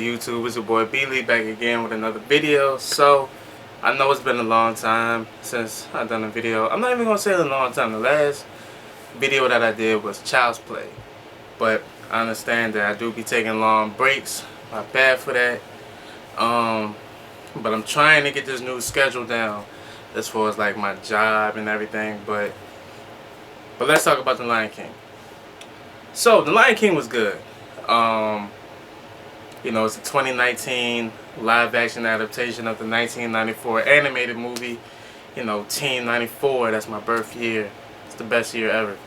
good YouTube? It's your boy B-Lee back again with another video. So I know it's been a long time since I've done a video. I'm not even gonna say a long time. The last video that I did was Child's Play, but I understand that I do be taking long breaks. My bad for that. But I'm trying to get this new schedule down as far as like my job and everything. But let's talk about The Lion King. So The Lion King was good. You know, it's a 2019 live action adaptation of the 1994 animated movie. You know, Teen 94, that's my birth year. It's the best year ever.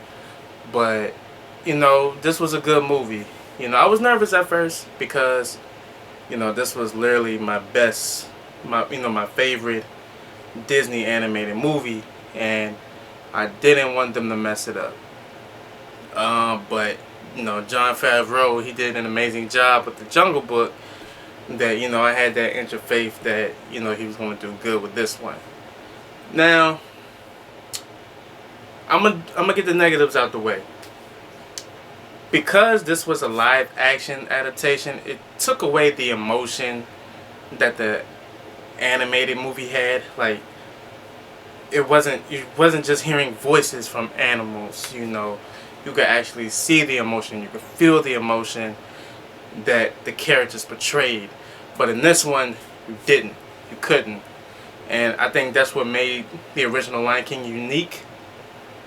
But, you know, this was a good movie. You know, I was nervous at first because, you know, this was literally my favorite Disney animated movie, and I didn't want them to mess it up. But you know, Jon Favreau, he did an amazing job with The Jungle Book. That, you know, I had that interfaith that, you know, he was going to do good with this one. Now, I'm gonna get the negatives out the way. Because this was a live action adaptation, it took away the emotion that the animated movie had. Like, you wasn't just hearing voices from animals, you know. You could actually see the emotion, you could feel the emotion that the characters portrayed. But in this one, you didn't. You couldn't. And I think that's what made the original Lion King unique.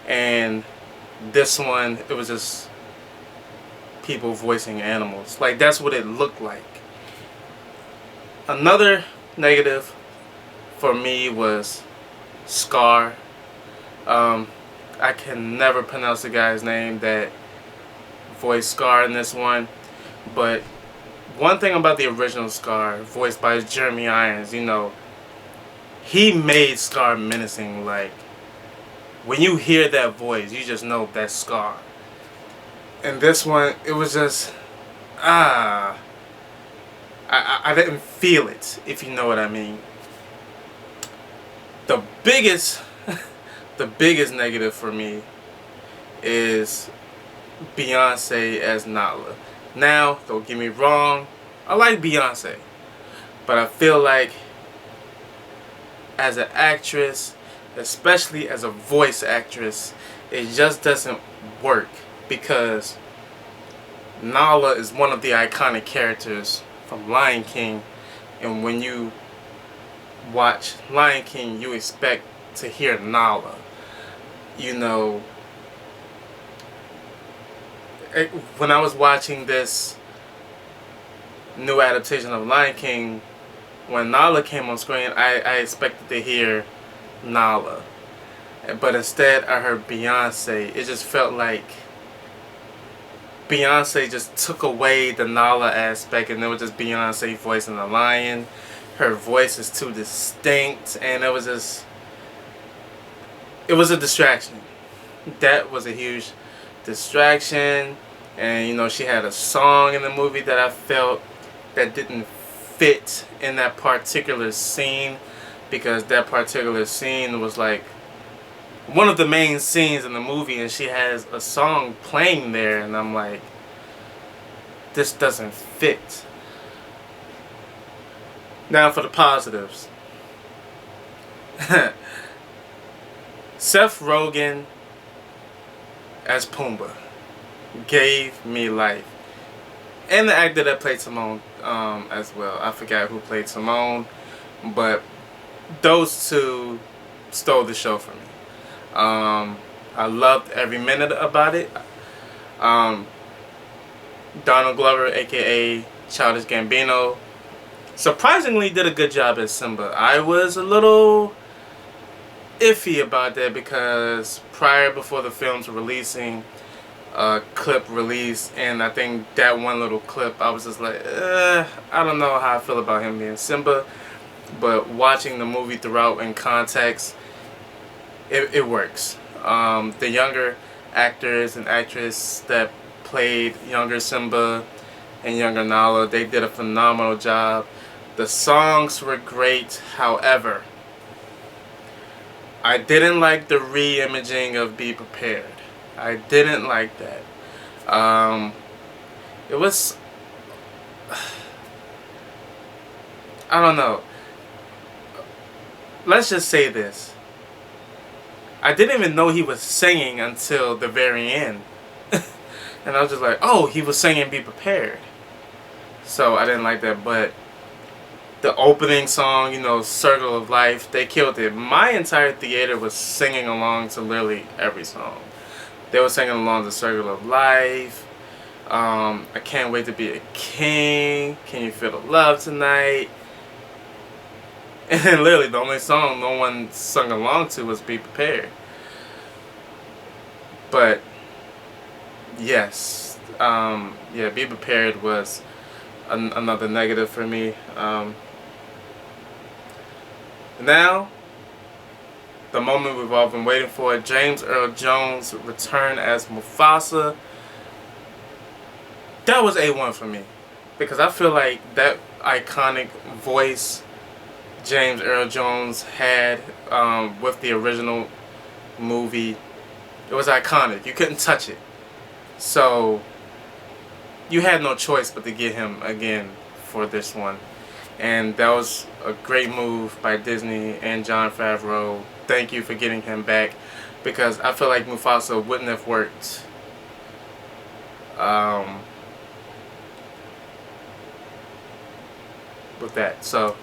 And this one, it was just people voicing animals. Like, that's what it looked like. Another negative for me was Scar. I can never pronounce the guy's name that voiced Scar in this one. But one thing about the original Scar, voiced by Jeremy Irons, you know, he made Scar menacing. Like, when you hear that voice, you just know that's Scar. And this one, it was just, I didn't feel it, if you know what I mean. The biggest negative for me is Beyonce as Nala. Now, don't get me wrong, I like Beyonce, but I feel like as an actress, especially as a voice actress, it just doesn't work, because Nala is one of the iconic characters from Lion King, and when you watch Lion King, you expect to hear Nala. You know, when I was watching this new adaptation of Lion King, when Nala came on screen, I expected to hear Nala. But instead, I heard Beyonce. It just felt like Beyonce just took away the Nala aspect, and it was just Beyonce voicing the lion. Her voice is too distinct, and it was just... it was a distraction. That was a huge distraction. And, you know, she had a song in the movie that I felt that didn't fit in that particular scene, because that particular scene was like one of the main scenes in the movie, and she has a song playing there, and I'm like, this doesn't fit. Now for the positives. Seth Rogen as Pumbaa gave me life. And the actor that played Timon as well. I forgot who played Timon, but those two stole the show for me. I loved every minute about it. Donald Glover, aka Childish Gambino, surprisingly did a good job as Simba. I was a little iffy about that, because before the films were releasing, a clip released, and I think that one little clip, I was just like, I don't know how I feel about him being Simba. But watching the movie throughout in context, it works. The younger actors and actress that played younger Simba and younger Nala, they did a phenomenal job. The songs were great. However, I didn't like the re-imaging of Be Prepared. I didn't like that. It was I don't know. Let's just say this. I didn't even know he was singing until the very end. And I was just like, oh, he was singing Be Prepared. So I didn't like that, but the opening song, you know, Circle of Life, they killed it. My entire theater was singing along to literally every song. They were singing along to Circle of Life, I Can't Wait to Be a King, Can You Feel the Love Tonight? And then literally the only song no one sung along to was Be Prepared. But yes, yeah, Be Prepared was another negative for me. Now, the moment we've all been waiting for, James Earl Jones' return as Mufasa. That was A1 for me, because I feel like that iconic voice James Earl Jones had with the original movie, it was iconic. You couldn't touch it. So you had no choice but to get him again for this one. And that was a great move by Disney and Jon Favreau. Thank you for getting him back, because I feel like Mufasa wouldn't have worked with that. So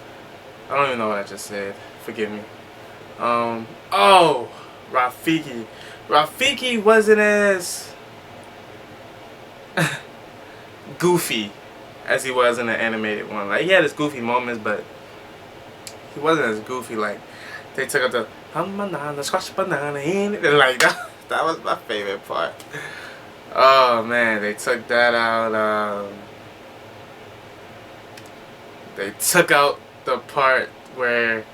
I don't even know what I just said. Forgive me. Oh, Rafiki. Rafiki wasn't as goofy as he was in the animated one. Like, he had his goofy moments, but he wasn't as goofy. Like, they took out the banana, squash banana in it. Like, that was my favorite part. Oh man, they took that out. They took out the part where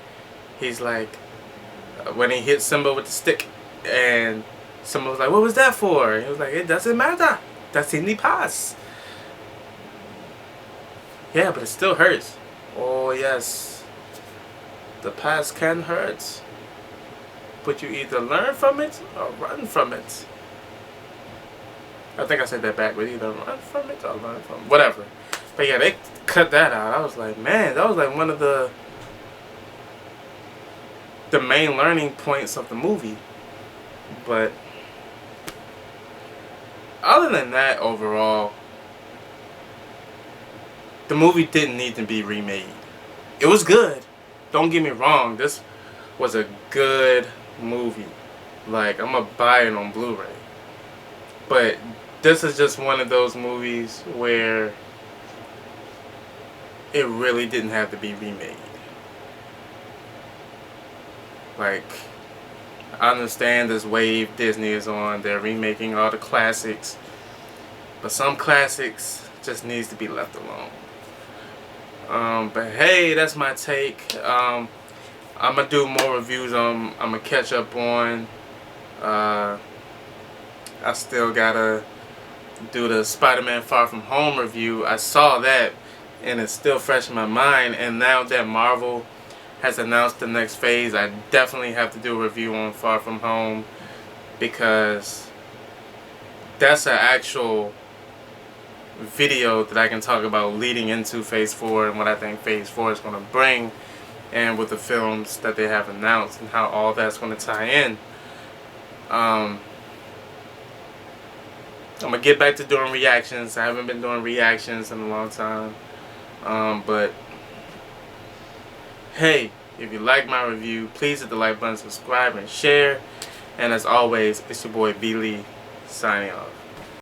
he's like, when he hit Simba with the stick, and Simba was like, "What was that for?" And he was like, "It doesn't matter. That's in the past." Yeah, but it still hurts. Oh yes, the past can hurt, but you either learn from it or run from it. I think I said that backwards. Either run from it or learn from it. Whatever. But yeah, they cut that out. I was like, man, that was like one of the main learning points of the movie. But other than that, overall, the movie didn't need to be remade. It was good. Don't get me wrong. This was a good movie. Like, I'm gonna buy it on Blu-ray. But this is just one of those movies where it really didn't have to be remade. Like, I understand this wave Disney is on. They're remaking all the classics. But some classics just needs to be left alone. But hey, that's my take. I'm going to do more reviews I'm going to catch up on. I still got to do the Spider-Man Far From Home review. I saw that, and it's still fresh in my mind. And now that Marvel has announced the next phase, I definitely have to do a review on Far From Home, because that's an actual video that I can talk about leading into Phase 4 and what I think Phase 4 is going to bring, and with the films that they have announced and how all that's going to tie in. I'm going to get back to doing reactions. I haven't been doing reactions in a long time. But hey, if you like my review, please hit the like button, subscribe, and share. And as always, it's your boy B Lee, signing off.